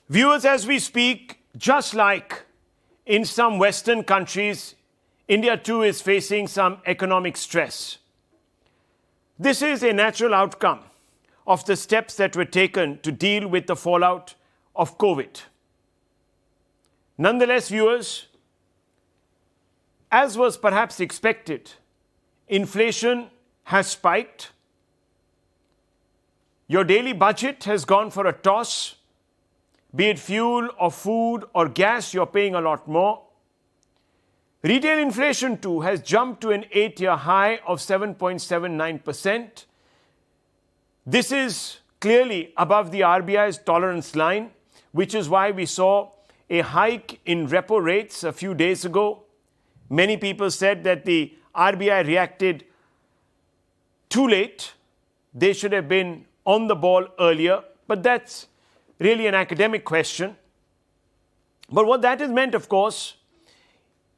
Viewers, as we speak, just like in some Western countries, India too is facing some economic stress. This is a natural outcome of the steps that were taken to deal with the fallout of COVID. Nonetheless, viewers, as was perhaps expected, inflation has spiked. Your daily budget has gone for a toss. Be it fuel or food or gas, you're paying a lot more. Retail inflation too has jumped to an 8-year high of 7.79%. This is clearly above the RBI's tolerance line, which is why we saw a hike in repo rates a few days ago. Many people said that the RBI reacted too late. They should have been on the ball earlier, but that's really an academic question. But what that has meant, of course,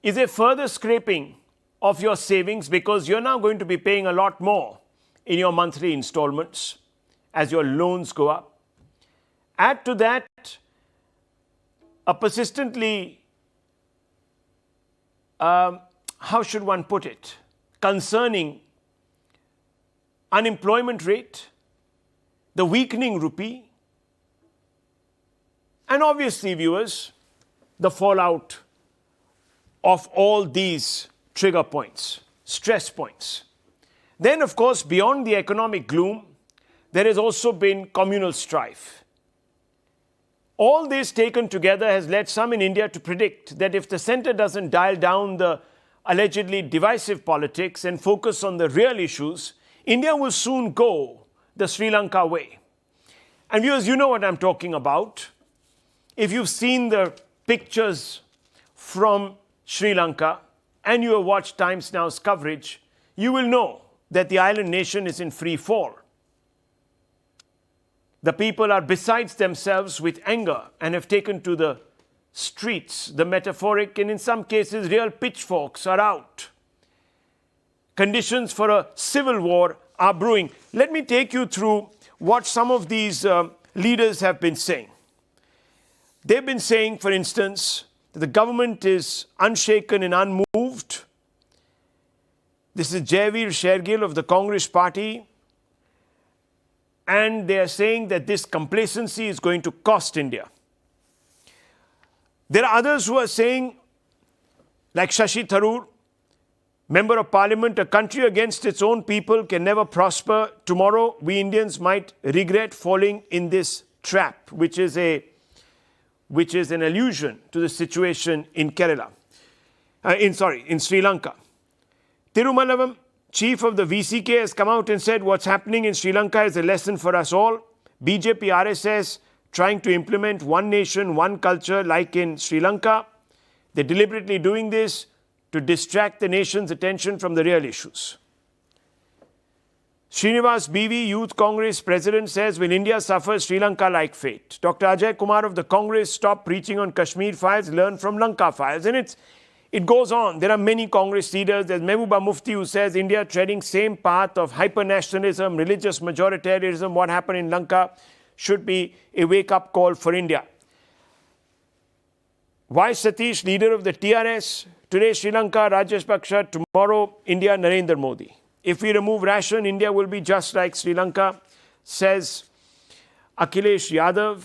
is a further scraping of your savings, because you're now going to be paying a lot more in your monthly installments as your loans go up. Add to that a persistently, how should one put it, concerning unemployment rate, the weakening rupee, and obviously, viewers, the fallout of all these trigger points, stress points. Then, of course, beyond the economic gloom, there has also been communal strife. All this taken together has led some in India to predict that if the centre doesn't dial down the allegedly divisive politics and focus on the real issues, India will soon go the Sri Lanka way. And viewers, you know what I'm talking about. If you've seen the pictures from Sri Lanka and you have watched Times Now's coverage, you will know that the island nation is in free fall. The people are beside themselves with anger and have taken to the streets. The metaphoric and in some cases real pitchforks are out. Conditions for a civil war are brewing. Let me take you through what some of these leaders have been saying. They've been saying, for instance, that the government is unshaken and unmoved. This is Jaiveer Shergill of the Congress party. And they are saying that this complacency is going to cost India. There are others who are saying, like Shashi Tharoor, Member of Parliament, a country against its own people can never prosper. Tomorrow, we Indians might regret falling in this trap, which is an allusion to the situation in Kerala, in Sri Lanka. Thirumavalavan, chief of the VCK, has come out and said what's happening in Sri Lanka is a lesson for us all. BJP, RSS trying to implement one nation, one culture like in Sri Lanka. They're deliberately doing this to distract the nation's attention from the real issues. Srinivas BV, Youth Congress President, says, will India suffer Sri Lanka-like fate? Dr. Ajay Kumar of the Congress, stop preaching on Kashmir files, learn from Lanka files. And it goes on. There are many Congress leaders. There's Mehbooba Mufti, who says India treading same path of hyper-nationalism, religious majoritarianism. What happened in Lanka should be a wake-up call for India. Y. Satish, leader of the TRS, today Sri Lanka, Rajesh Paksha, tomorrow India, Narendra Modi. If we remove ration, India will be just like Sri Lanka, says Akhilesh Yadav,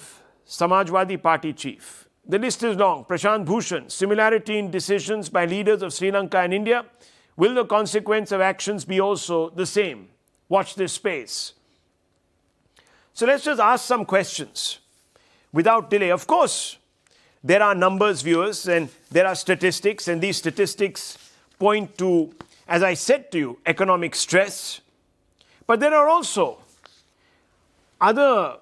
Samajwadi Party chief. The list is long. Prashant Bhushan, similarity in decisions by leaders of Sri Lanka and India. Will the consequence of actions be also the same? Watch this space. So let's just ask some questions without delay. Of course, there are numbers, viewers, and there are statistics, and these statistics point to, as I said to you, economic stress. But there are also other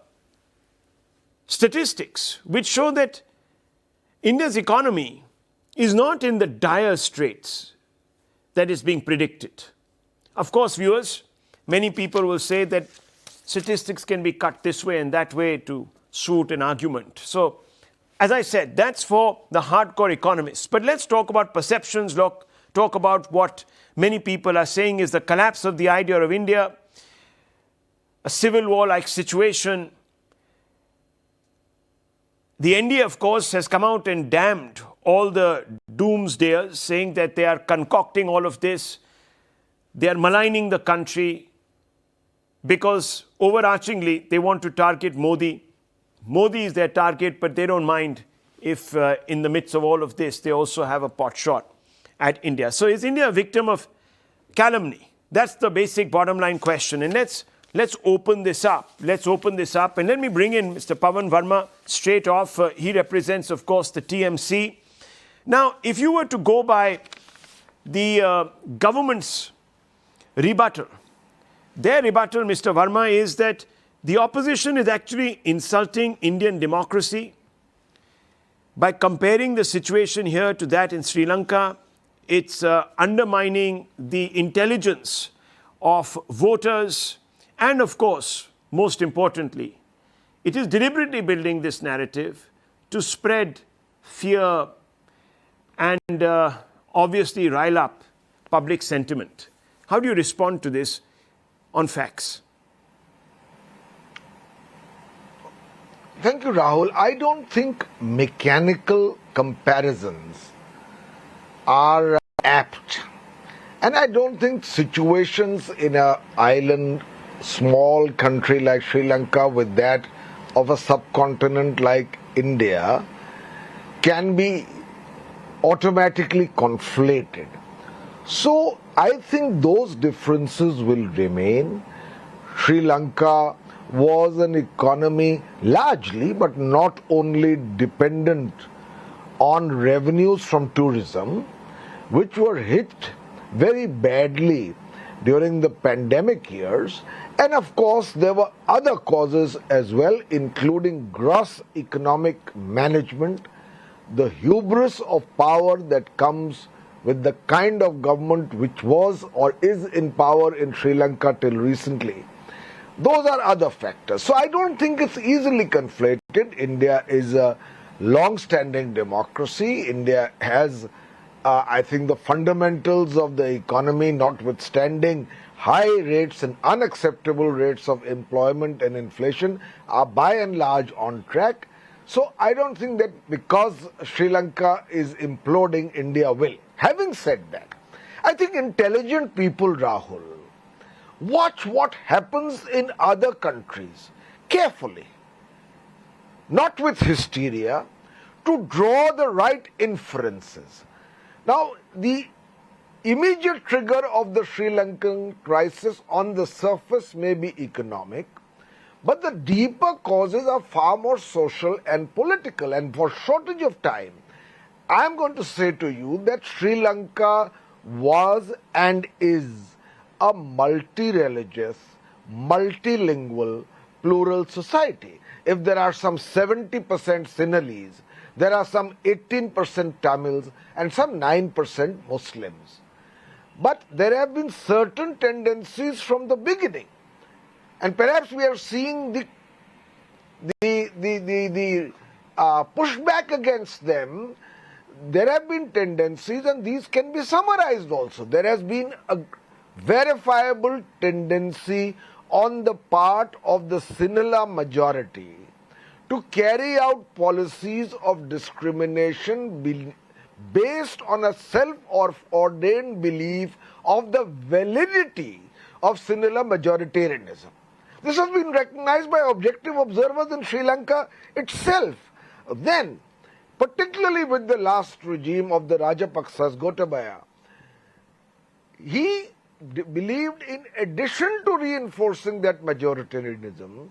statistics which show that India's economy is not in the dire straits that is being predicted. Of course, viewers, many people will say that statistics can be cut this way and that way to suit an argument. So, as I said, that's for the hardcore economists. But let's talk about perceptions, talk about what many people are saying is the collapse of the idea of India, a civil war-like situation. The NDA, of course, has come out and damned all the doomsdayers, saying that they are concocting all of this. They are maligning the country because overarchingly they want to target Modi. Modi is their target, but they don't mind if in the midst of all of this they also have a pot shot at India. So is India a victim of calumny? That's the basic bottom line question. And let's open this up. Let's open this up. And let me bring in Mr. Pavan Verma straight off. He represents, of course, the TMC. Now, if you were to go by the government's rebuttal, their rebuttal, Mr. Verma, is that the opposition is actually insulting Indian democracy by comparing the situation here to that in Sri Lanka. It's undermining the intelligence of voters. And of course, most importantly, it is deliberately building this narrative to spread fear and obviously rile up public sentiment. How do you respond to this on facts? Thank you, Rahul. I don't think mechanical comparisons are apt. And I don't think situations in an island, small country like Sri Lanka with that of a subcontinent like India can be automatically conflated. So I think those differences will remain. Sri Lanka was an economy largely, but not only, dependent on revenues from tourism, which were hit very badly during the pandemic years. And of course, there were other causes as well, including gross economic management, the hubris of power that comes with the kind of government which was or is in power in Sri Lanka till recently. Those are other factors. So I don't think it's easily conflated. India is a long-standing democracy. India has, I think, the fundamentals of the economy, notwithstanding high rates and unacceptable rates of employment and inflation, are by and large on track. So I don't think that because Sri Lanka is imploding, India will. Having said that, I think intelligent people, Rahul, watch what happens in other countries carefully, not with hysteria, to draw the right inferences. Now, the immediate trigger of the Sri Lankan crisis on the surface may be economic, but the deeper causes are far more social and political. And for shortage of time, I am going to say to you that Sri Lanka was and is a multi-religious, multilingual, plural society. If there are some 70% Sinhalese, there are some 18% Tamils and some 9% Muslims. But there have been certain tendencies from the beginning. And perhaps we are seeing the pushback against them. There have been tendencies, and these can be summarized also. There has been a verifiable tendency on the part of the Sinhala majority to carry out policies of discrimination based on a self-ordained belief of the validity of Sinhala majoritarianism. This has been recognized by objective observers in Sri Lanka itself. Then, particularly with the last regime of the Rajapaksas, Gotabaya, he believed, in addition to reinforcing that majoritarianism,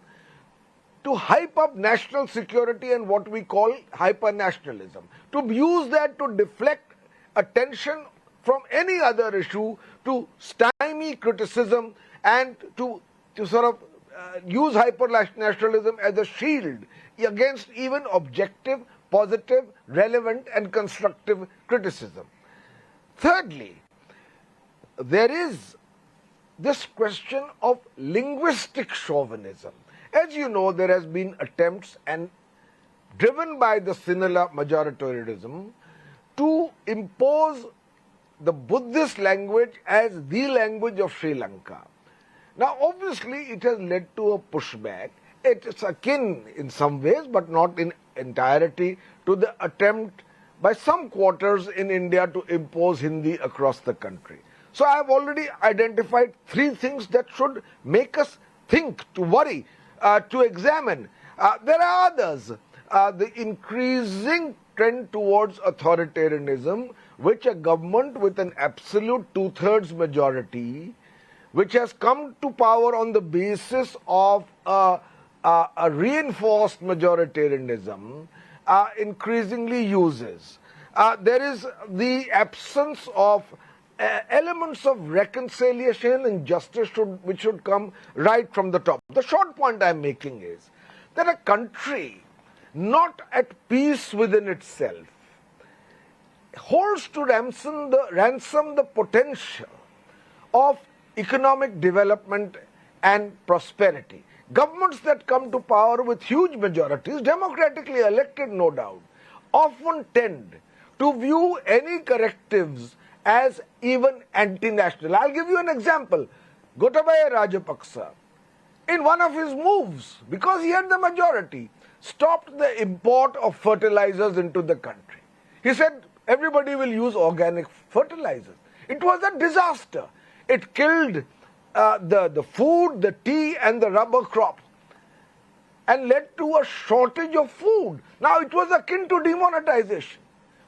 to hype up national security and what we call hyper-nationalism, to use that to deflect attention from any other issue, to stymie criticism, and to sort of use hyper-nationalism as a shield against even objective, positive, relevant and constructive criticism. Thirdly, there is this question of linguistic chauvinism. As you know, there has been attempts, and driven by the Sinhala majoritarianism, to impose the Buddhist language as the language of Sri Lanka. Now, obviously, it has led to a pushback. It is akin in some ways, but not in entirety to the attempt by some quarters in India to impose Hindi across the country. So I have already identified three things that should make us think, to worry, to examine. There are others. The increasing trend towards authoritarianism, which a government with an absolute two-thirds majority, which has come to power on the basis of a reinforced majoritarianism, increasingly uses. There is the absence of elements of reconciliation and justice which should come right from the top. The short point I'm making is that a country not at peace within itself holds to ransom the potential of economic development and prosperity. Governments that come to power with huge majorities, democratically elected no doubt, often tend to view any correctives as even anti-national. I'll give you an example. Gotabaya Rajapaksa, in one of his moves, because he had the majority, stopped the import of fertilizers into the country. He said everybody will use organic fertilizers. It was a disaster. It killed the food, the tea and the rubber crops and led to a shortage of food. Now it was akin to demonetization.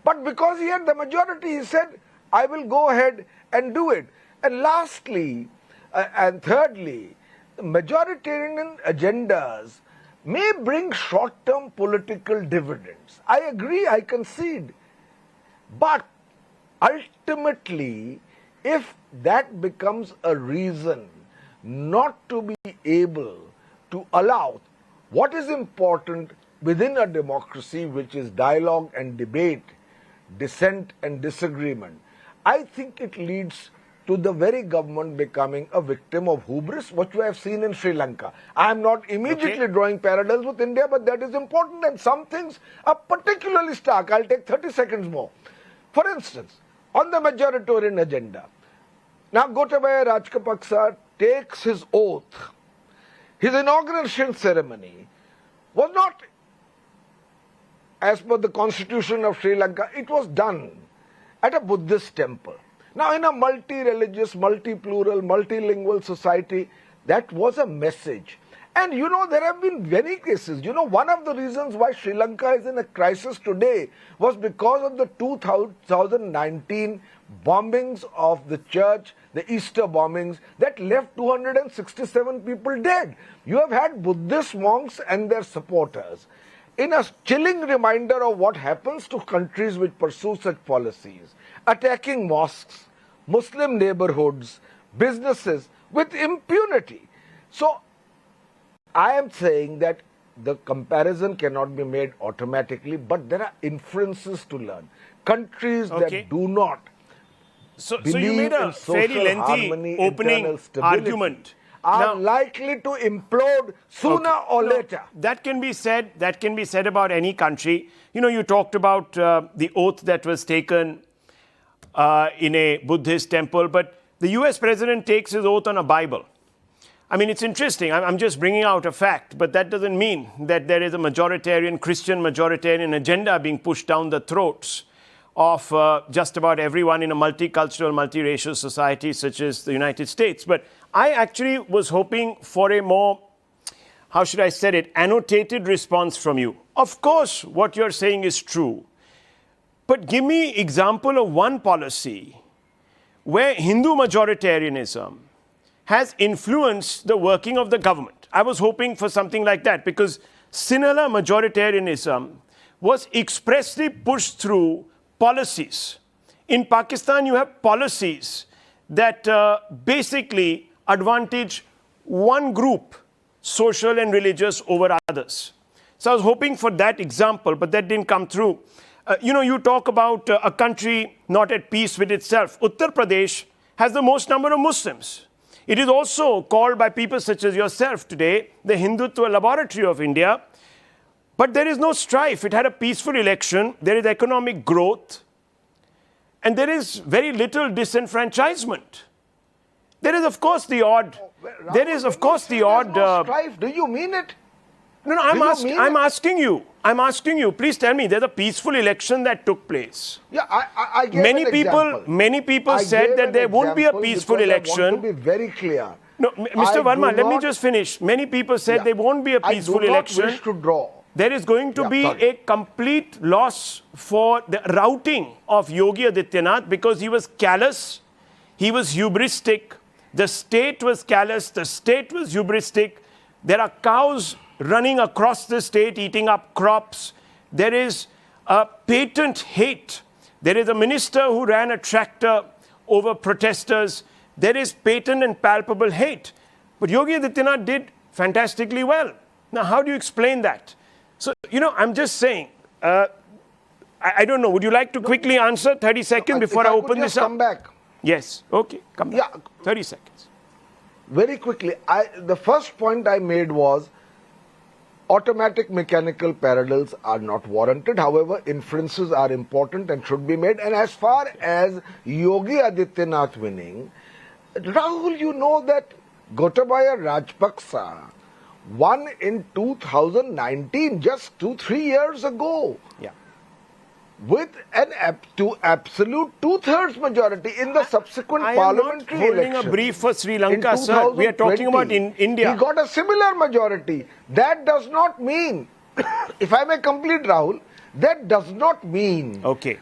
But because he had the majority, he said, I will go ahead and do it. And lastly, and thirdly, majoritarian agendas may bring short-term political dividends. I agree, I concede. But ultimately, if that becomes a reason not to be able to allow what is important within a democracy, which is dialogue and debate, dissent and disagreement, I think it leads to the very government becoming a victim of hubris, which we have seen in Sri Lanka. I am not immediately drawing parallels with India, but that is important, and some things are particularly stark. I'll take 30 seconds more. For instance, on the majoritarian agenda, now Gotabaya Rajapaksa takes his oath. His inauguration ceremony was not as per the constitution of Sri Lanka. It was done at a Buddhist temple. Now, in a multi-religious, multi-plural, multilingual society, that was a message. And you know, there have been many cases. You know, one of the reasons why Sri Lanka is in a crisis today was because of the 2019 bombings of the church, the Easter bombings, that left 267 people dead. You have had Buddhist monks and their supporters in a chilling reminder of what happens to countries which pursue such policies, attacking mosques, Muslim neighborhoods, businesses with impunity. So, I am saying that the comparison cannot be made automatically, but there are inferences to learn. Countries that do not so you made a fairly lengthy harmony, opening argument are likely to implode sooner or later. That can be said. That can be said about any country. You know, you talked about the oath that was taken in a Buddhist temple, but the US president takes his oath on a Bible. I mean, it's interesting. I'm just bringing out a fact, but that doesn't mean that there is a majoritarian, Christian majoritarian agenda being pushed down the throats of just about everyone in a multicultural, multiracial society such as the United States. But I actually was hoping for a more, how should I say it, annotated response from you. Of course, what you're saying is true. But give me example of one policy where Hindu majoritarianism has influenced the working of the government. I was hoping for something like that because Sinhala majoritarianism was expressly pushed through policies. In Pakistan, you have policies that basically advantage one group, social and religious, over others. So I was hoping for that example, but that didn't come through. You know, you talk about a country not at peace with itself. Uttar Pradesh has the most number of Muslims. It is also called by people such as yourself today the Hindutva laboratory of India. But there is no strife. It had a peaceful election. There is economic growth. And there is very little disenfranchisement. There is, of course, the odd... There is, of course, the odd... strife. Do you mean it? No, I'm asking you. I'm asking you, please tell me, there's a peaceful election that took place. Yeah, I gave an example. Many people I said gave that an there won't be a example peaceful because election. I want to be very clear. No, Mr. Verma, let me just finish. Many people said Yeah. there won't be a peaceful election. I do not wish to draw. There is going to be a complete loss for the routing of Yogi Adityanath because he was callous, he was hubristic, the state was callous, the state was hubristic. There are cows running across the state eating up crops. There is a patent hate. There is a minister who ran a tractor over protesters. There is patent and palpable hate. But Yogi Adityanath did fantastically well. Now, how do you explain that? So, I'm just saying, I don't know. Would you like to quickly answer 30 seconds before I open this up? Come back. Yes. Okay. Come back. Yeah. 30 seconds. Very quickly, the first point I made was automatic mechanical parallels are not warranted. However, inferences are important and should be made. And as far as Yogi Adityanath winning, Rahul, you know that Gotabaya Rajapaksa won in 2019, just 2-3 years ago. Yeah. With an absolute 2/3 majority in the subsequent parliamentary election. I am not holding a brief for Sri Lanka, sir. We are talking about in India. He got a similar majority. That does not mean, if I may complete, Rahul, that does not mean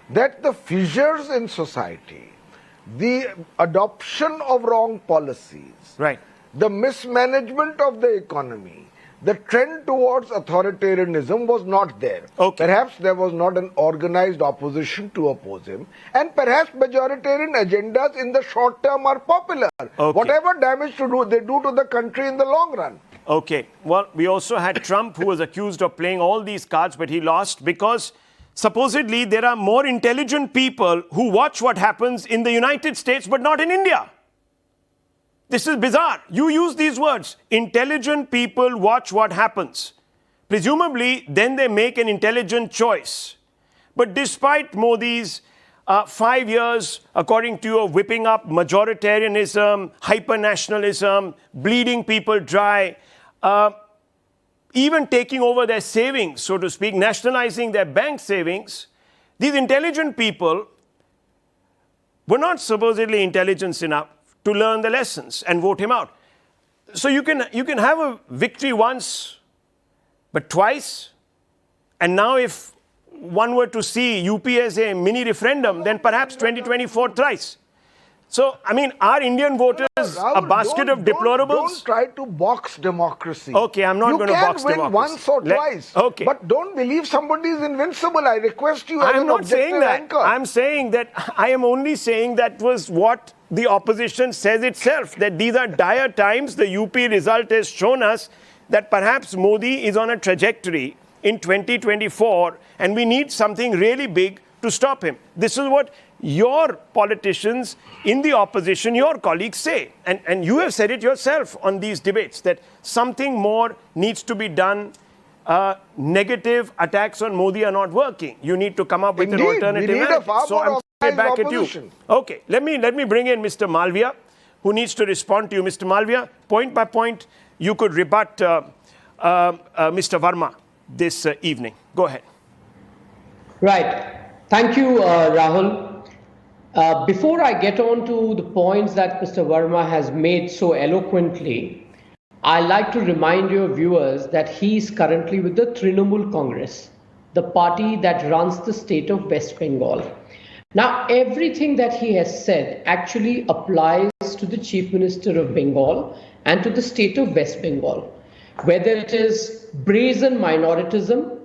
that the fissures in society, the adoption of wrong policies, the mismanagement of the economy, the trend towards authoritarianism was not there. Perhaps there was not an organized opposition to oppose him, and perhaps majoritarian agendas in the short term are popular. Whatever damage they do to the country in the long run. Okay. Well, we also had Trump, who was accused of playing all these cards, but he lost because supposedly there are more intelligent people who watch what happens in the United States, but not in India. This is bizarre. You use these words. Intelligent people watch what happens. Presumably, then they make an intelligent choice. But despite Modi's 5 years, according to you, of whipping up majoritarianism, hyper-nationalism, bleeding people dry, even taking over their savings, so to speak, nationalizing their bank savings, these intelligent people were not supposedly intelligent enough to learn the lessons and vote him out. So you can have a victory once, but twice. And now if one were to see UP as a mini referendum, then perhaps 2024 thrice. So, I mean, are Indian voters Rahul, a basket of deplorables? Don't try to box democracy. Okay, I'm not going to box democracy. You can win once or twice. Okay. But don't believe somebody is invincible. I request you as I'm an not saying that. anchor. I'm saying that I am only saying that was what the opposition says itself, that these are dire times. The UP result has shown us that perhaps Modi is on a trajectory in 2024 and we need something really big to stop him. This is what your politicians in the opposition, your colleagues say. And you have said it yourself on these debates, that something more needs to be done. Negative attacks on Modi are not working. You need to come up with an alternative. We need a far so more I'm right back opposition. at you. Okay, let me bring in Mr. Malviya, who needs to respond to you. Mr. Malviya, point by point, you could rebut Mr. Verma this evening. Go ahead. Right. Thank you, Rahul. Before I get on to the points that Mr. Verma has made so eloquently, I'd like to remind your viewers that he is currently with the Trinamool Congress, the party that runs the state of West Bengal. Now, everything that he has said actually applies to the Chief Minister of Bengal and to the state of West Bengal, whether it is brazen minoritism,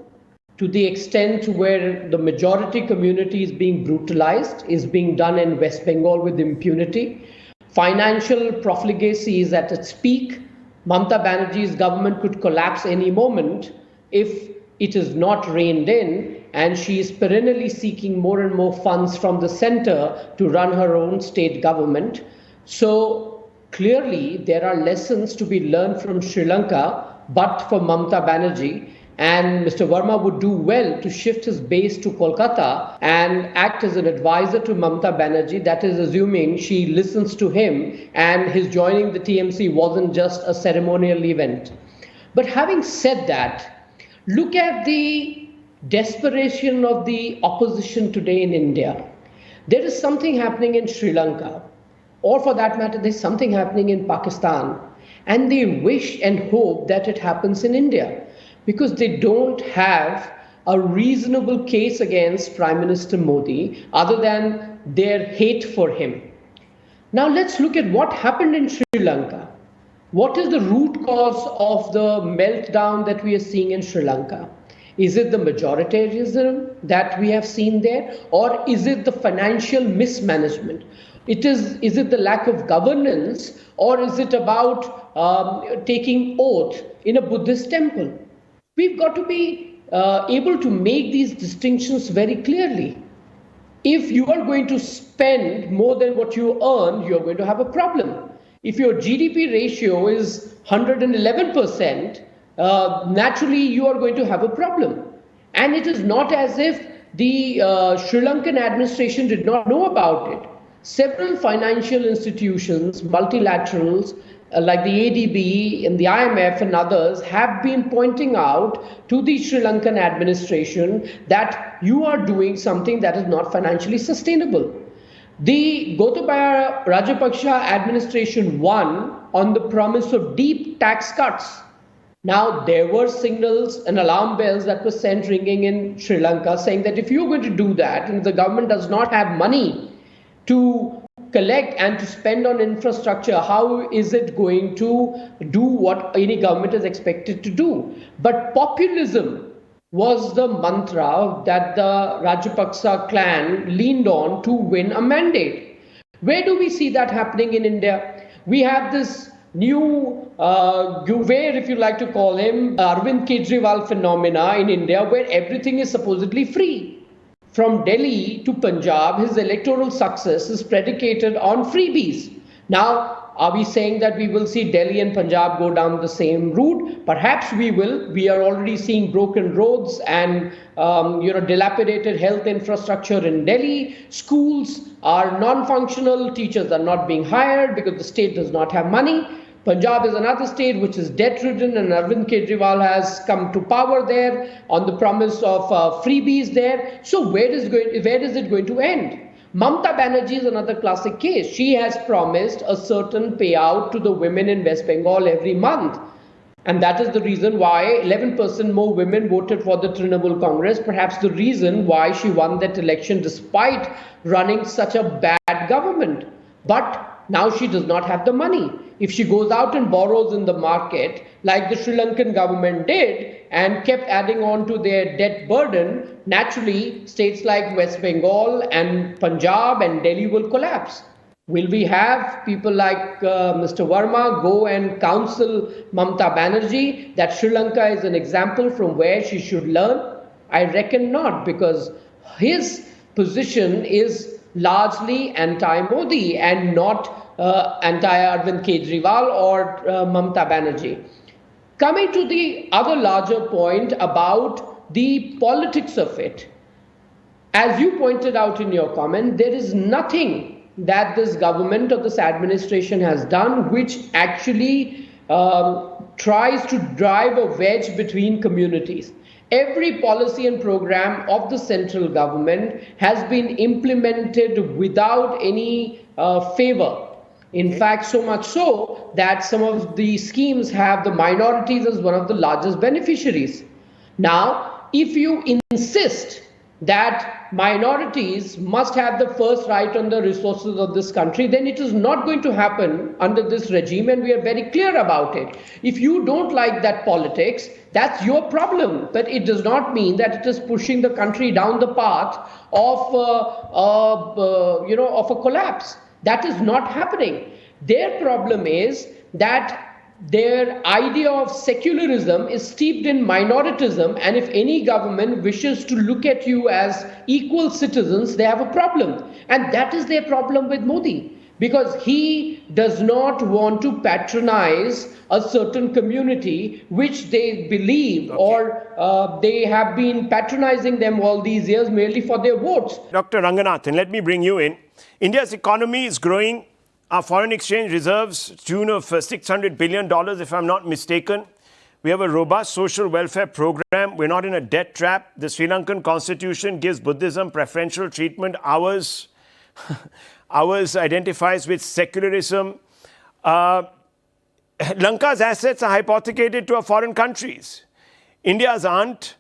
to the extent where the majority community is being brutalized, is being done in West Bengal with impunity. Financial profligacy is at its peak. Mamata Banerjee's government could collapse any moment if it is not reined in, and she is perennially seeking more and more funds from the center to run her own state government. So clearly there are lessons to be learned from Sri Lanka, but for Mamata Banerjee. And Mr. Verma would do well to shift his base to Kolkata and act as an advisor to Mamata Banerjee. That is assuming she listens to him and his joining the TMC wasn't just a ceremonial event. But having said that, look at the desperation of the opposition today in India. There is something happening in Sri Lanka, or for that matter, there's something happening in Pakistan, and they wish and hope that it happens in India because they don't have a reasonable case against Prime Minister Modi other than their hate for him. Now let's look at what happened in Sri Lanka. What is the root cause of the meltdown that we are seeing in Sri Lanka? Is it the majoritarianism that we have seen there, or is it the financial mismanagement? Is it the lack of governance, or is it about taking oath in a Buddhist temple? We've got to be able to make these distinctions very clearly. If you are going to spend more than what you earn, you're going to have a problem. If your GDP ratio is 111%, naturally you are going to have a problem. And it is not as if the Sri Lankan administration did not know about it. Several financial institutions, multilaterals, like the ADB and the IMF and others have been pointing out to the Sri Lankan administration that you are doing something that is not financially sustainable. The Gotabaya Rajapaksa administration won on the promise of deep tax cuts. Now, there were signals and alarm bells that were sent ringing in Sri Lanka saying that if you're going to do that and the government does not have money to collect and to spend on infrastructure, how is it going to do what any government is expected to do? But populism was the mantra that the Rajapaksa clan leaned on to win a mandate. Where do we see that happening in India? We have this new Guver, if you like to call him, Arvind Kejriwal phenomena in India, where everything is supposedly free. From Delhi to Punjab, his electoral success is predicated on freebies. Now, are we saying that we will see Delhi and Punjab go down the same route? Perhaps we will. We are already seeing broken roads and dilapidated health infrastructure in Delhi. Schools are non-functional. Teachers are not being hired because the state does not have money. Punjab is another state which is debt-ridden, and Arvind Kejriwal has come to power there on the promise of freebies there. So where is it going to end? Mamata Banerjee is another classic case. She has promised a certain payout to the women in West Bengal every month. And that is the reason why 11% more women voted for the Trinamool Congress. Perhaps the reason why she won that election despite running such a bad government. But now she does not have the money. If she goes out and borrows in the market, like the Sri Lankan government did, and kept adding on to their debt burden, naturally states like West Bengal and Punjab and Delhi will collapse. Will we have people like Mr. Verma go and counsel Mamata Banerjee that Sri Lanka is an example from where she should learn? I reckon not, because his position is largely anti-Modi and not anti-Arvind Kejriwal or Mamata Banerjee. Coming to the other larger point about the politics of it, as you pointed out in your comment, there is nothing that this government or this administration has done which actually tries to drive a wedge between communities. Every policy and program of the central government has been implemented without any favor. In fact, so much so that some of the schemes have the minorities as one of the largest beneficiaries. Now, if you insist that minorities must have the first right on the resources of this country, then it is not going to happen under this regime, and we are very clear about it. If you don't like that politics, that's your problem, but it does not mean that it is pushing the country down the path of a collapse. That is not happening. Their problem is that their idea of secularism is steeped in minoritism, and if any government wishes to look at you as equal citizens, they have a problem. And that is their problem with Modi, because he does not want to patronize a certain community which they believe or they have been patronizing them all these years merely for their votes. Dr. Ranganathan, let me bring you in. India's economy is growing. Our foreign exchange reserves, tune of $600 billion, if I'm not mistaken. We have a robust social welfare program. We're not in a debt trap. The Sri Lankan constitution gives Buddhism preferential treatment. Ours identifies with secularism. Lanka's assets are hypothecated to foreign countries. India's aren't.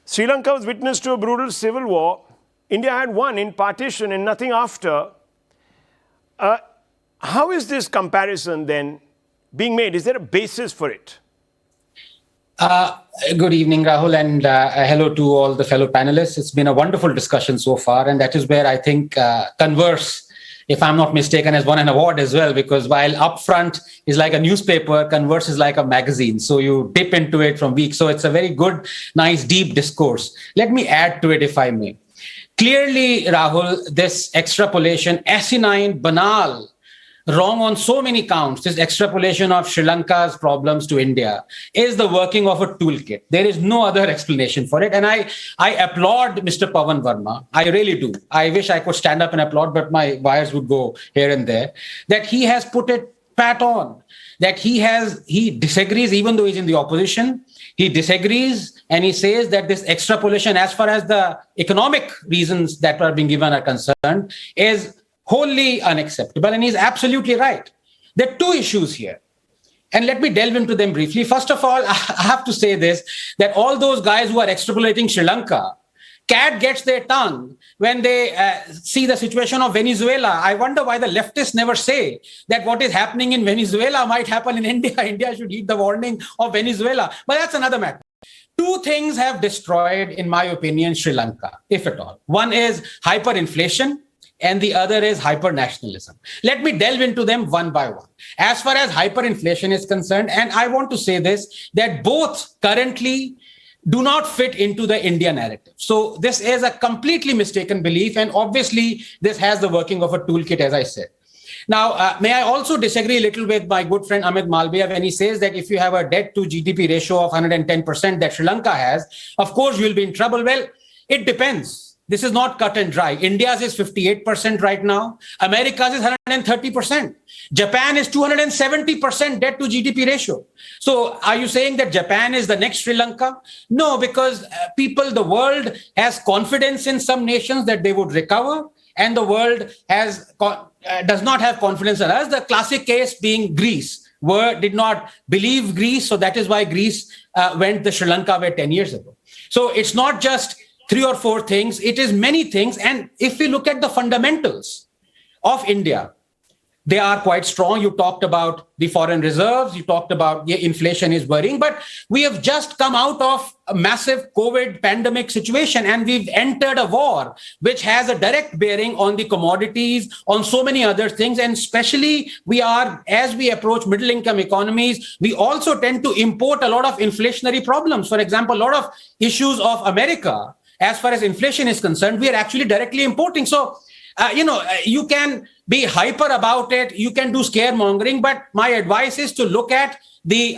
Sri Lanka was witness to a brutal civil war. India had won in partition and nothing after. How is this comparison then being made? Is there a basis for it? Good evening, Rahul, and hello to all the fellow panelists. It's been a wonderful discussion so far, and that is where I think Converse, if I'm not mistaken, has won an award as well, because while Upfront is like a newspaper, Converse is like a magazine. So you dip into it from weeks. So it's a very good, nice, deep discourse. Let me add to it, if I may. Clearly, Rahul, this extrapolation, asinine, banal, wrong on so many counts, this extrapolation of Sri Lanka's problems to India is the working of a toolkit. There is no other explanation for it. And I applaud Mr. Pavan Verma. I really do. I wish I could stand up and applaud, but my wires would go here and there, that he has put it pat on, that he disagrees, even though he's in the opposition. He disagrees and he says that this extrapolation, as far as the economic reasons that are being given are concerned, is wholly unacceptable. And he's absolutely right. There are two issues here. And let me delve into them briefly. First of all, I have to say this, that all those guys who are extrapolating Sri Lanka, cat gets their tongue when they see the situation of Venezuela. I wonder why the leftists never say that what is happening in Venezuela might happen in India. India should heed the warning of Venezuela. But that's another matter. Two things have destroyed, in my opinion, Sri Lanka, if at all. One is hyperinflation, and the other is hyper-nationalism. Let me delve into them one by one. As far as hyperinflation is concerned, and I want to say this, that both currently do not fit into the India narrative. So this is a completely mistaken belief, and obviously this has the working of a toolkit, as I said. Now, may I also disagree a little with my good friend Amit Malviya when he says that if you have a debt to GDP ratio of 110% that Sri Lanka has, of course you'll be in trouble. Well, it depends. This is not cut and dry. India's is 58% right now. America's is 130%. Japan is 270% debt to GDP ratio. So are you saying that Japan is the next Sri Lanka? No, because the world has confidence in some nations that they would recover, and the world does not have confidence in us. The classic case being Greece, did not believe Greece. So that is why Greece went the Sri Lanka way 10 years ago. So it's not just three or four things, it is many things. And if we look at the fundamentals of India, they are quite strong. You talked about the foreign reserves, you talked about inflation is worrying, but we have just come out of a massive COVID pandemic situation, and we've entered a war which has a direct bearing on the commodities, on so many other things. And especially as we approach middle income economies, we also tend to import a lot of inflationary problems. For example, a lot of issues of America, as far as inflation is concerned, we are actually directly importing. So, you can be hyper about it, you can do scaremongering, but my advice is to look at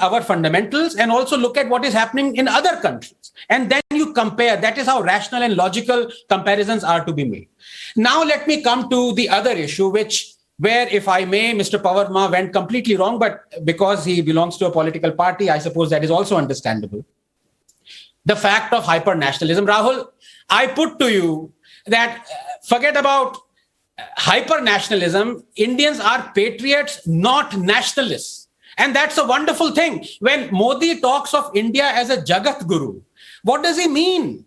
our fundamentals and also look at what is happening in other countries. And then you compare. That is how rational and logical comparisons are to be made. Now, let me come to the other issue, where, if I may, Mr. Pavarma went completely wrong, but because he belongs to a political party, I suppose that is also understandable. The fact of hyper-nationalism. Rahul, I put to you that forget about hyper-nationalism. Indians are patriots, not nationalists. And that's a wonderful thing. When Modi talks of India as a Jagat Guru, what does he mean?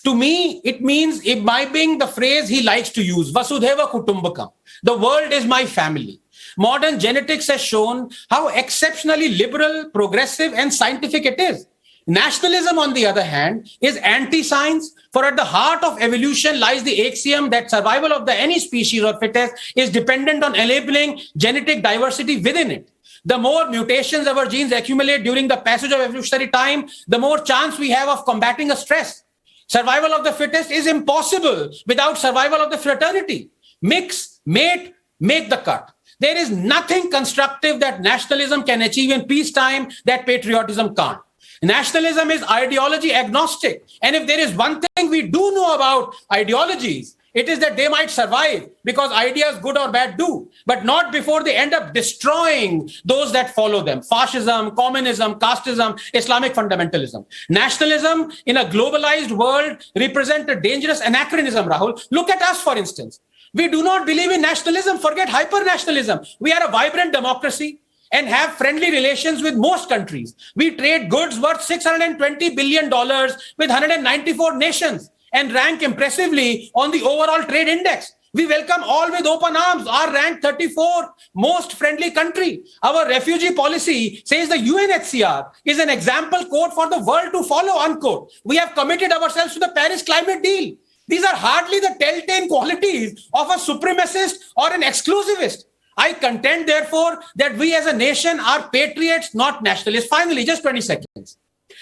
To me, it means imbibing the phrase he likes to use, Vasudhaiva Kutumbakam. The world is my family. Modern genetics has shown how exceptionally liberal, progressive, and scientific it is. Nationalism, on the other hand, is anti-science, for at the heart of evolution lies the axiom that survival of any species or fittest is dependent on enabling genetic diversity within it. The more mutations our genes accumulate during the passage of evolutionary time, the more chance we have of combating a stress. Survival of the fittest is impossible without survival of the fraternity. Mix, mate, make the cut. There is nothing constructive that nationalism can achieve in peacetime that patriotism can't. Nationalism is ideology agnostic. And if there is one thing we do know about ideologies, It is that they might survive because ideas, good or bad, do, but not before they end up destroying those that follow them. Fascism, communism, casteism, Islamic fundamentalism. Nationalism in a globalized world represent a dangerous anachronism, Rahul. Look at us, for instance. We do not believe in nationalism. Forget hyper-nationalism. We are a vibrant democracy and have friendly relations with most countries. We trade goods worth $620 billion with 194 nations and rank impressively on the overall trade index. We welcome all with open arms. Our rank 34 most friendly country. Our refugee policy says the UNHCR is an example code for the world to follow, unquote. We have committed ourselves to the Paris climate deal. These are hardly the telltale qualities of a supremacist or an exclusivist. I contend, therefore, that we as a nation are patriots, not nationalists. Finally, just 20 seconds.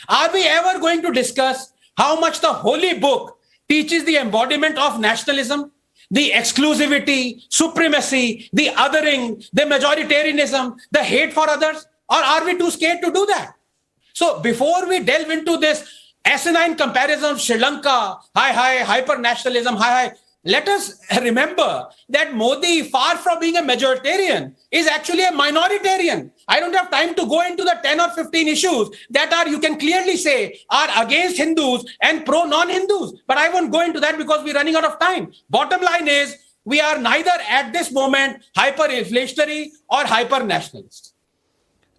Are we ever going to discuss how much the holy book teaches the embodiment of nationalism, the exclusivity, supremacy, the othering, the majoritarianism, the hate for others? Or are we too scared to do that? So before we delve into this asinine comparison of Sri Lanka, hyper-nationalism, let us remember that Modi, far from being a majoritarian, is actually a minoritarian. I don't have time to go into the 10 or 15 issues that are, you can clearly say, are against Hindus and pro-non-Hindus. But I won't go into that because we're running out of time. Bottom line is, we are neither at this moment hyper-inflationary or hyper-nationalist.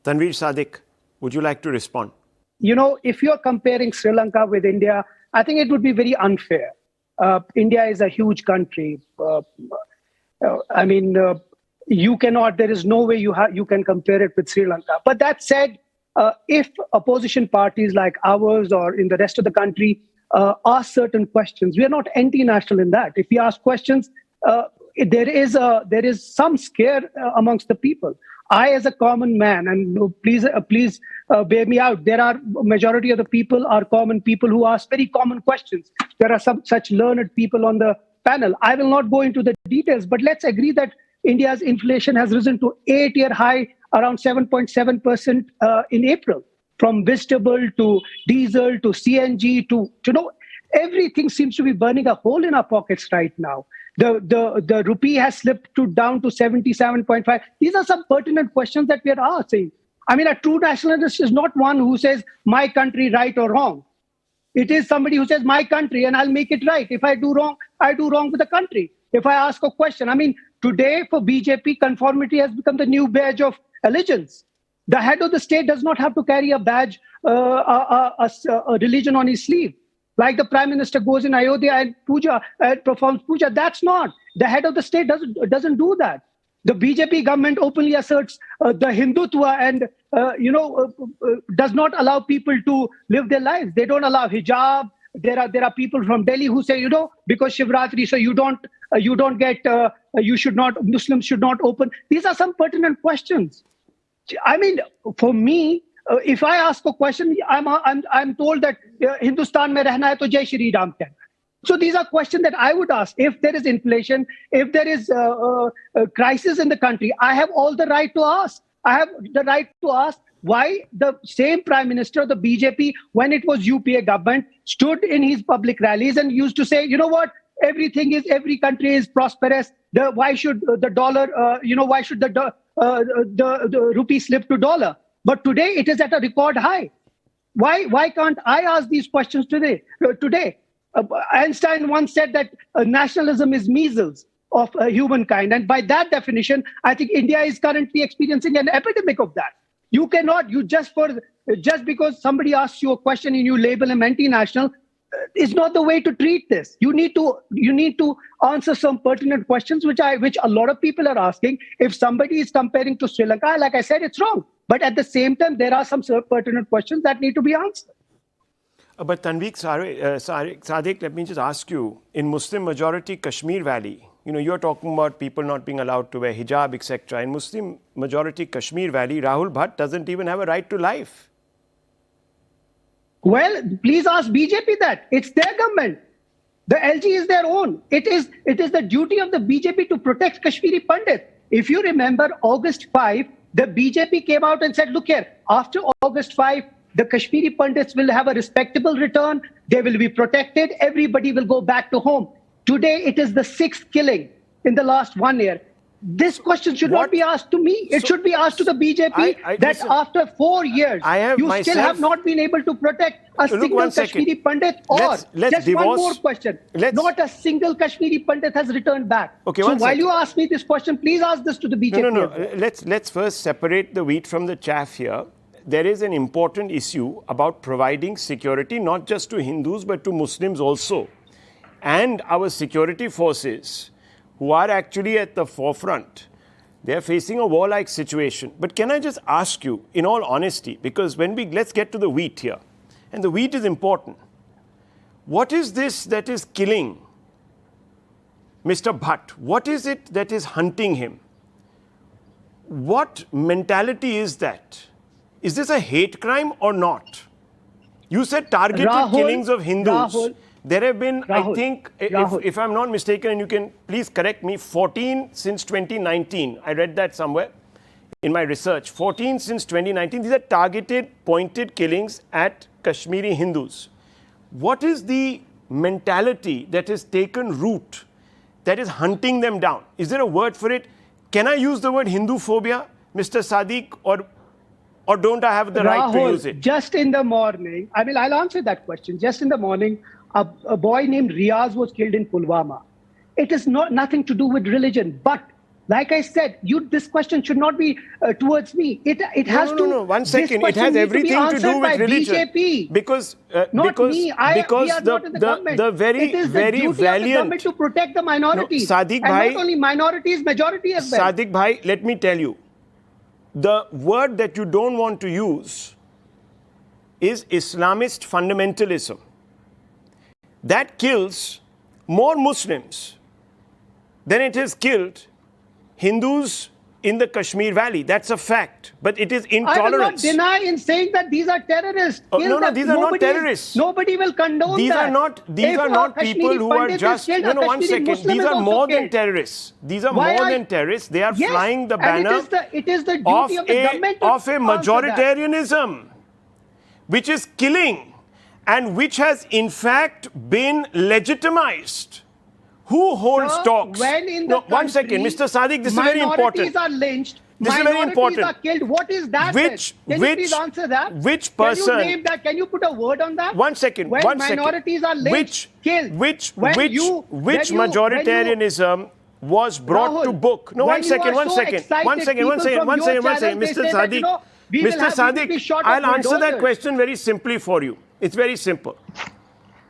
Tanveer Sadiq, would you like to respond? You know, if you're comparing Sri Lanka with India, I think it would be very unfair. India is a huge country. You cannot, there is no way you can compare it with Sri Lanka. But that said, if opposition parties like ours or in the rest of the country ask certain questions, we are not anti-national in that. If we ask questions, there is some scare amongst the people. I, as a common man, and please bear me out, there are majority of the people are common people who ask very common questions. There are some such learned people on the panel. I will not go into the details, but let's agree that India's inflation has risen to 8-year high, around 7.7% in April. From vegetable to diesel to CNG to everything seems to be burning a hole in our pockets right now. The rupee has slipped down to 77.5. These are some pertinent questions that we are asking. I mean, a true nationalist is not one who says, my country right or wrong. It is somebody who says, my country, and I'll make it right. If I do wrong, I do wrong with the country. If I ask a question, I mean, today for BJP, conformity has become the new badge of allegiance. The head of the state does not have to carry a badge, a religion on his sleeve. Like the Prime Minister goes in Ayodhya and performs puja. That's not. The head of the state doesn't do that. The BJP government openly asserts the Hindutva and does not allow people to live their lives. They don't allow hijab. There are people from Delhi who say, because Shivratri, so Muslims should not open. These are some pertinent questions. I mean, for me, if I ask a question, I'm told that Hindustan mein rehna hai to Jai Shri Ram kehna. So these are questions that I would ask. If there is inflation, if there is a crisis in the country, I have all the right to ask. I have the right to ask why the same Prime Minister of the BJP, when it was UPA government, stood in his public rallies and used to say, every country is prosperous. Why should the dollar, why should the rupee slip to dollar? But today it is at a record high. Why can't I ask these questions today? Einstein once said that nationalism is measles of humankind. And by that definition, I think India is currently experiencing an epidemic of that. You cannot, just because somebody asks you a question and you label him anti-national, is not the way to treat this. You need to answer some pertinent questions, which a lot of people are asking. If somebody is comparing to Sri Lanka, like I said, it's wrong. But at the same time, there are some pertinent questions that need to be answered. But Tanveer Sadiq, let me just ask you, in Muslim majority Kashmir Valley, you're talking about people not being allowed to wear hijab, etc. In Muslim majority Kashmir Valley, Rahul Bhatt doesn't even have a right to life. Well, please ask BJP that. It's their government. The LG is their own. It is the duty of the BJP to protect Kashmiri Pandit. If you remember August 5, the BJP came out and said, look here, after August 5, the Kashmiri Pandits will have a respectable return. They will be protected. Everybody will go back to home. Today, it is the 6th killing in the last 1 year. This question should not be asked to me. It should be asked to the BJP that listen, after 4 years, you still have not been able to protect a single Kashmiri Pandit. Or let's just one more question. Not a single Kashmiri Pandit has returned back. Okay, so while you ask me this question, please ask this to the BJP. No. Let's first separate the wheat from the chaff here. There is an important issue about providing security not just to Hindus but to Muslims also. And our security forces, who are actually at the forefront, they are facing a warlike situation. But can I just ask you, in all honesty, because let's get to the wheat here, and the wheat is important. What is this that is killing Mr. Bhatt? What is it that is hunting him? What mentality is that? Is this a hate crime or not? You said targeted killings of Hindus. There have been, I think, if I'm not mistaken, and you can please correct me, 14 since 2019. I read that somewhere in my research. 14 since 2019. These are targeted, pointed killings at Kashmiri Hindus. What is the mentality that has taken root, that is hunting them down? Is there a word for it? Can I use the word Hindu phobia, Mr. Sadiq, or don't I have the right to use it? Just in the morning, I'll answer that question. Just in the morning, a boy named Riaz was killed in Pulwama. It is nothing to do with religion. But like I said, this question should not be towards me. It has to. No. 1 second. It has everything to do with religion. BJP. Because not me. The very it is very the duty valiant of the government to protect the minorities. Sadiq and bhai, not only minorities, majority as well. Sadiq bhai, let me tell you, the word that you don't want to use is Islamist fundamentalism. That kills more Muslims than it has killed Hindus in the Kashmir Valley. That's a fact. But it is intolerance. I will not deny in saying that these are terrorists. These are not terrorists. Nobody will condone these that. These are not people who are just... one second. These are more than terrorists. These are more than terrorists. They are flying the banner it is the duty of the government of a majoritarianism, which is killing and which has in fact been legitimized. Who holds talks? When in the one second, Mr. Sadiq, this is very important. Minorities are lynched. This is very important. Are killed. What is that? Can you please answer that? Which person? Can you name that? Can you put a word on that? 1 second. When minorities are lynched, killed. Which majoritarianism was brought Rahul, to book? No, 1 second. Mr. Sadiq. Mr. Sadiq, I'll answer that question very simply for you. It's very simple.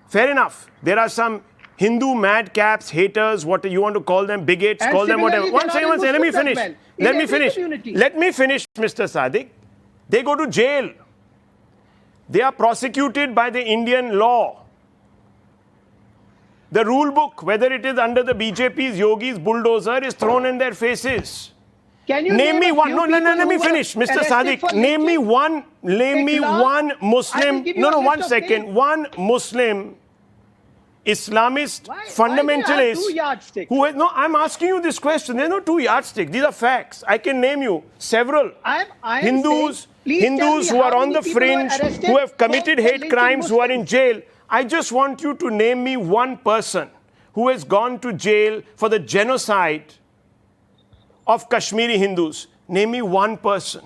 Fair enough. There are some Hindu madcaps, haters, what you want to call them, bigots, and call them whatever. One second. Let me finish. Let me finish, Mr. Sadiq. They go to jail. They are prosecuted by the Indian law. The rule book, whether it is under the BJP's Yogi's bulldozer, is thrown in their faces. Can you name me one? No, let me finish, Mr. Sadiq. Name me one Muslim. No, 1 second. One Muslim Islamist fundamentalist who has, I'm asking you this question. There's no two yardsticks. These are facts. I can name you several Hindus who are on the fringe, who have committed hate crimes, who are in jail. I just want you to name me one person who has gone to jail for the genocide of Kashmiri Hindus. Name me one person,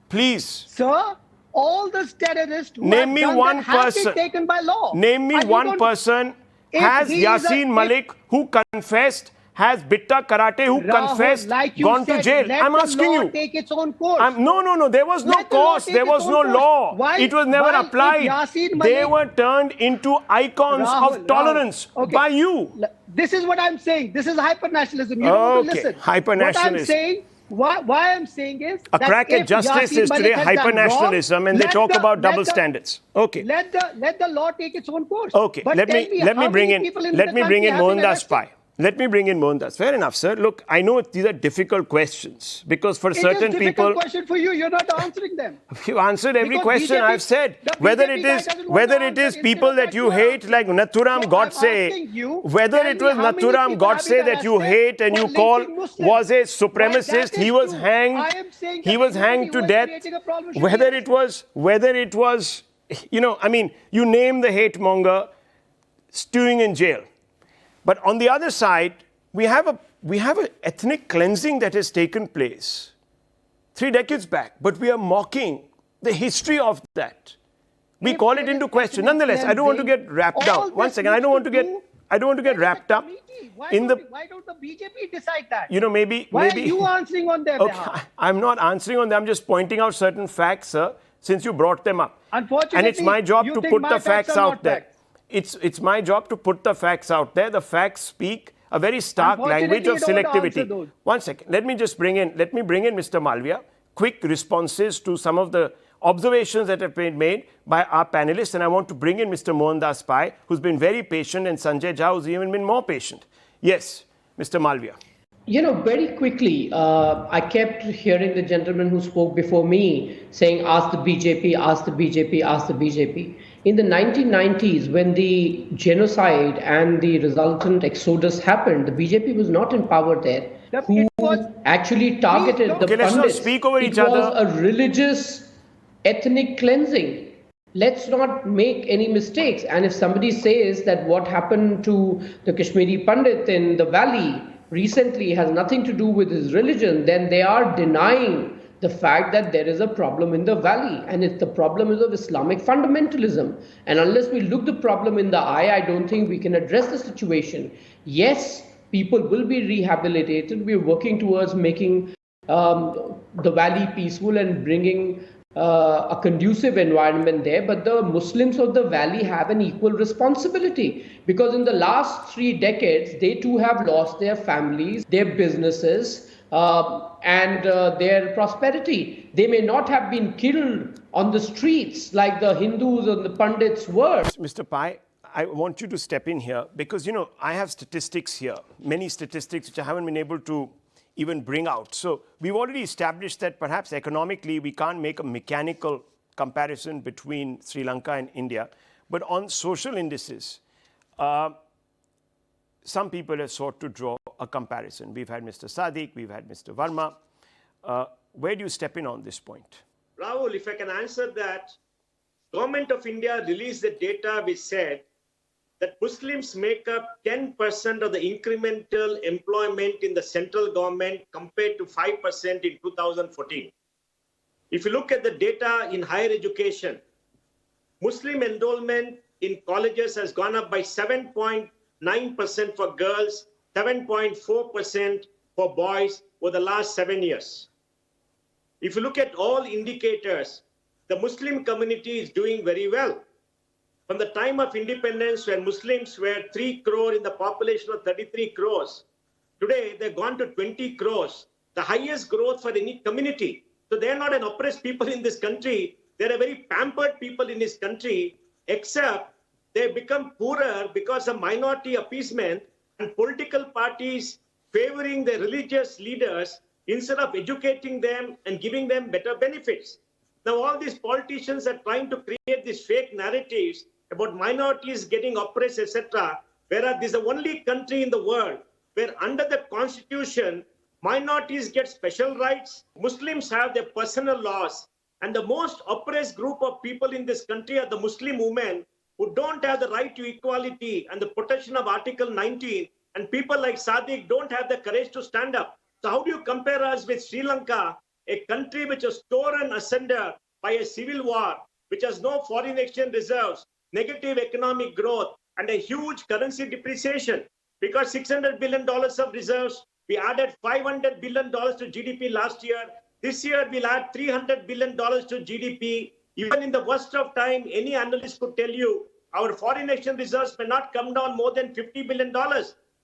please. Sir, all those terrorists who name me one person. Have been taken by law. Name me one person. Has Yasin Malik, who confessed, has Bitta Karate, who confessed, gone to jail? I'm asking you. Take its own course. No. There was no course. There was no law. It was never applied. They were turned into icons of tolerance by you. This is what I'm saying. This is hyper-nationalism. You don't want to listen. Hyper-nationalism. Why I'm saying is a crack at justice is today hyper-nationalism, and they talk about double standards. Okay. Let the law take its own course. Okay. Let me bring in Mohandas Pai. Let me bring in Mohandas. Fair enough, sir. Look, I know these are difficult questions because for certain people... It is a difficult question for you. You're not answering them. You answered every question I've said. Whether it is people that you hate like Nathuram Godse, whether it was Nathuram Godse that you hate and you call was a supremacist, he was hanged to death. Whether it was, you name the hate monger stewing in jail. But on the other side, we have an ethnic cleansing that has taken place 3 decades back, but we are mocking the history of that. We call it into question. Nonetheless, I don't want to get wrapped down. One second, I don't want to get wrapped up in the. Why don't the BJP decide that? Maybe. Why are you answering on their behalf? I'm not answering on them. I'm just pointing out certain facts, sir, since you brought them up. Unfortunately, and it's my job to put the facts out there. Facts. It's my job to put the facts out there. The facts speak a very stark language of selectivity. One second. Let me bring in Mr. Malviya. Quick responses to some of the observations that have been made by our panelists, and I want to bring in Mr. Mohandas Pai, who's been very patient, and Sanjay Jha, who's even been more patient. Yes, Mr. Malviya. Very quickly, I kept hearing the gentleman who spoke before me saying, ask the BJP, ask the BJP, ask the BJP. In the 1990s, when the genocide and the resultant exodus happened, the BJP was not in power there. Who actually targeted the pundits? Let's not speak over each other. It was a religious ethnic cleansing. Let's not make any mistakes. And if somebody says that what happened to the Kashmiri Pandit in the valley recently has nothing to do with his religion, then they are denying the fact that there is a problem in the valley, and the problem is of Islamic fundamentalism. And unless we look the problem in the eye, I don't think we can address the situation. Yes, people will be rehabilitated. We're working towards making the valley peaceful and bringing a conducive environment there, but the Muslims of the valley have an equal responsibility, because in the last 3 decades, they too have lost their families, their businesses, and their prosperity. They may not have been killed on the streets like the Hindus and the Pandits were. Mr. Pai, I want you to step in here because, I have statistics here, many statistics which I haven't been able to even bring out. So we've already established that perhaps economically we can't make a mechanical comparison between Sri Lanka and India. But on social indices, some people have sought to draw a comparison. We've had Mr. Sadiq, we've had Mr. Verma. Where do you step in on this point? Rahul, if I can answer that, Government of India released the data which said that Muslims make up 10% of the incremental employment in the central government compared to 5% in 2014. If you look at the data in higher education, Muslim enrollment in colleges has gone up by 7.9% for girls, 7.4% for boys over the last 7 years. If you look at all indicators, the Muslim community is doing very well. From the time of independence, when Muslims were 3 crore in the population of 33 crores, today they've gone to 20 crores, the highest growth for any community. So they're not an oppressed people in this country. They're a very pampered people in this country, except they become poorer because of minority appeasement and political parties favoring the religious leaders instead of educating them and giving them better benefits. Now all these politicians are trying to create these fake narratives about minorities getting oppressed, etc. Whereas this is the only country in the world where under the constitution, minorities get special rights, Muslims have their personal laws, and the most oppressed group of people in this country are the Muslim women who don't have the right to equality and the protection of Article 19, and people like Sadiq don't have the courage to stand up. So how do you compare us with Sri Lanka, a country which was torn asunder by a civil war, which has no foreign exchange reserves, negative economic growth, and a huge currency depreciation? Because $600 billion of reserves, we added $500 billion to GDP last year. This year, we'll add $300 billion to GDP. Even in the worst of time, any analyst could tell you our foreign exchange reserves may not come down more than $50 billion.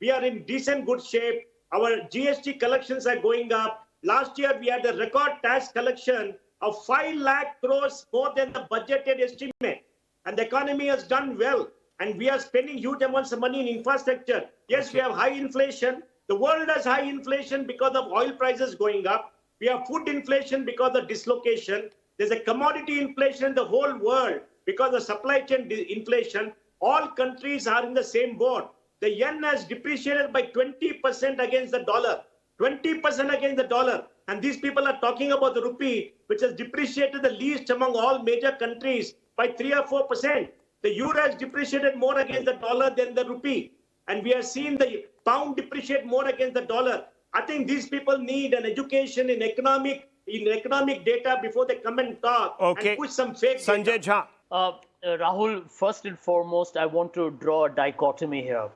We are in decent good shape. Our GST collections are going up. Last year, we had a record tax collection of 5 lakh crores more than the budgeted estimate. And the economy has done well. And we are spending huge amounts of money in infrastructure. Yes, we have high inflation. The world has high inflation because of oil prices going up. We have food inflation because of dislocation. There's a commodity inflation in the whole world because of supply chain inflation. All countries are in the same boat. The yen has depreciated by 20% against the dollar. 20% against the dollar. And these people are talking about the rupee, which has depreciated the least among all major countries by 3 or 4%. The euro has depreciated more against the dollar than the rupee. and we are seeing the pound depreciate more against the dollar. I think these people need an education in economic data before they come and talk and push some fake Sanjay data. Jha. Rahul, first and foremost, I want to draw a dichotomy here.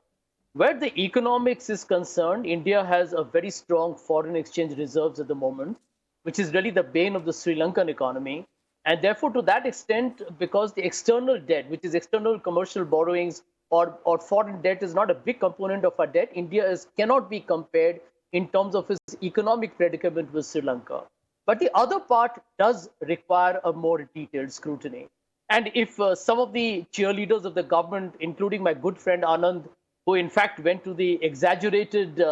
Where the economics is concerned, India has a very strong foreign exchange reserves at the moment, which is really the bane of the Sri Lankan economy. And therefore, to that extent, because the external debt, which is external commercial borrowings or foreign debt, is not a big component of our debt, India cannot be compared in terms of its economic predicament with Sri Lanka. But the other part does require a more detailed scrutiny. And if some of the cheerleaders of the government, including my good friend Anand, who in fact went to the exaggerated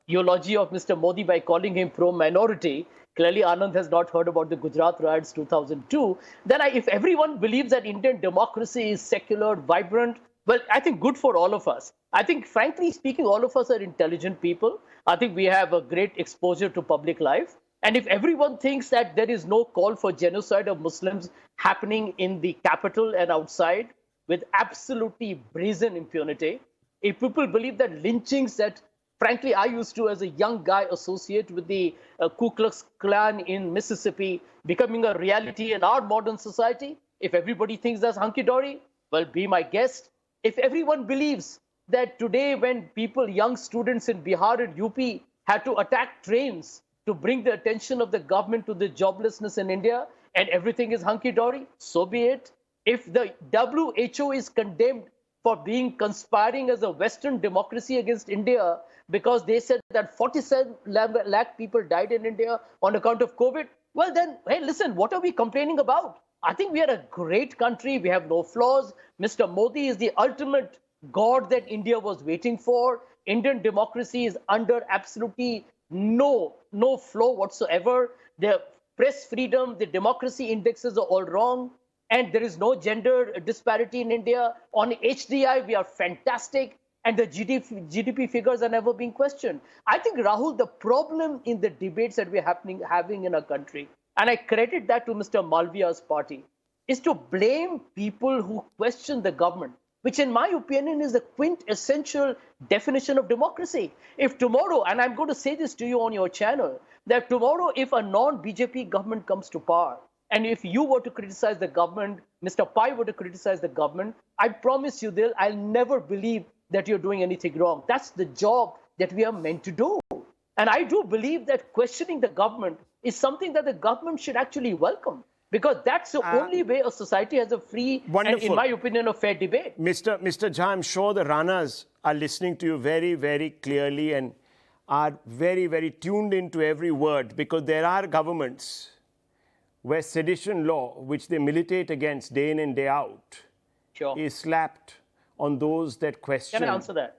eulogy of Mr. Modi by calling him pro-minority, clearly Anand has not heard about the Gujarat riots 2002, then if everyone believes that Indian democracy is secular, vibrant, well, I think good for all of us. I think, frankly speaking, all of us are intelligent people. I think we have a great exposure to public life. And if everyone thinks that there is no call for genocide of Muslims happening in the capital and outside with absolutely brazen impunity, if people believe that lynchings that, frankly, I used to, as a young guy, associate with the Ku Klux Klan in Mississippi becoming a reality in our modern society, if everybody thinks that's hunky-dory, well, be my guest. If everyone believes that today when people, young students in Bihar and UP had to attack trains to bring the attention of the government to the joblessness in India and everything is hunky-dory, so be it. If the WHO is condemned for being conspiring as a Western democracy against India because they said that 47 lakh people died in India on account of COVID, well then, hey, listen, what are we complaining about? I think we are a great country. We have no flaws. Mr. Modi is the ultimate god that India was waiting for. Indian democracy is under absolutely no flaw whatsoever. The press freedom, the democracy indexes are all wrong. And there is no gender disparity in India. On HDI, we are fantastic. And the GDP figures are never being questioned. I think, Rahul, the problem in the debates that we're having in our country, and I credit that to Mr. Malviya's party, is to blame people who question the government, which in my opinion is the quintessential definition of democracy. If tomorrow, and I'm going to say this to you on your channel, that tomorrow if a non-BJP government comes to power, and if you were to criticize the government, Mr. Pai were to criticize the government, I promise you, I'll never believe that you're doing anything wrong. That's the job that we are meant to do. And I do believe that questioning the government is something that the government should actually welcome, because that's the only way a society has a free and, in my opinion, a fair debate. Mr. Jha, I'm sure the Ranas are listening to you very, very clearly and are very, very tuned into every word, because there are governments where sedition law, which they militate against day in and day out, is slapped on those that question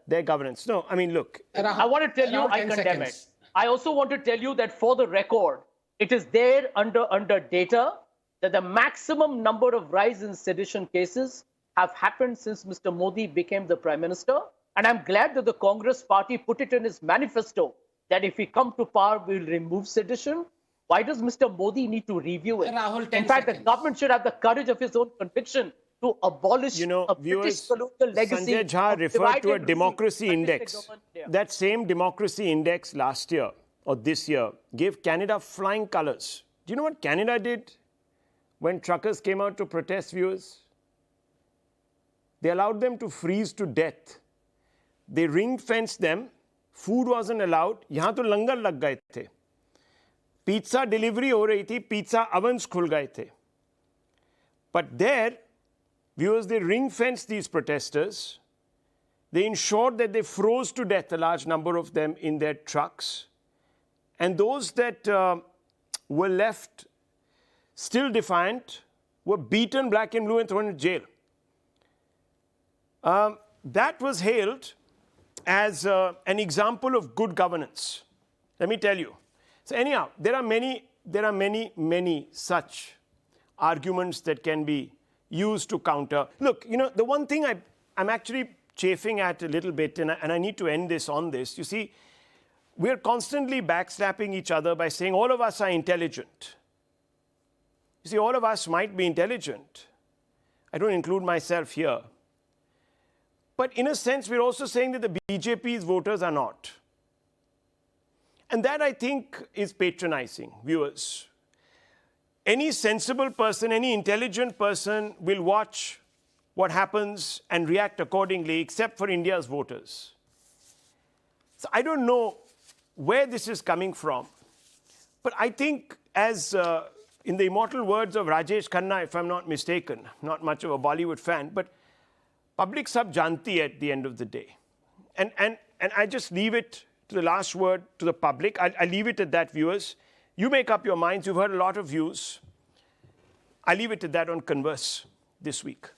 their governance. No, I mean, look. I want to tell you, I condemn it. I also want to tell you that for the record, it is there under data that the maximum number of rise in sedition cases have happened since Mr. Modi became the Prime Minister. And I'm glad that the Congress party put it in its manifesto that if we come to power, we'll remove sedition. Why does Mr. Modi need to review it? Rahul, in fact, the government should have the courage of its own conviction to abolish a British colonial legacy. Sanjay Jha referred to a democracy index. That same democracy index last year or this year gave Canada flying colors. Do you know what Canada did when truckers came out to protest, viewers? They allowed them to freeze to death. They ring-fenced them. Food wasn't allowed. यहाँ तो लंगर लग गए थे. Pizza delivery हो रही थी. Pizza ovens खुल गए थे. But there, viewers, they ring-fenced these protesters. They ensured that they froze to death, a large number of them, in their trucks. And those that were left still defiant were beaten black and blue and thrown in jail. That was hailed as an example of good governance. Let me tell you. So anyhow, there are many such arguments that can be used to counter. Look, you know, the one thing I'm actually chafing at a little bit, and I need to end this on this. You see, we're constantly backslapping each other by saying all of us are intelligent. You see, all of us might be intelligent. I don't include myself here. But in a sense, we're also saying that the BJP's voters are not. And that, I think, is patronizing, viewers. Any sensible person, any intelligent person will watch what happens and react accordingly, except for India's voters. So I don't know where this is coming from, but I think, as in the immortal words of Rajesh Khanna, if I'm not mistaken, not much of a Bollywood fan, but public sab janti at the end of the day. And I just leave it to the last word to the public. I leave it at that, viewers. You make up your minds. You've heard a lot of views. I leave it at that on Converse this week.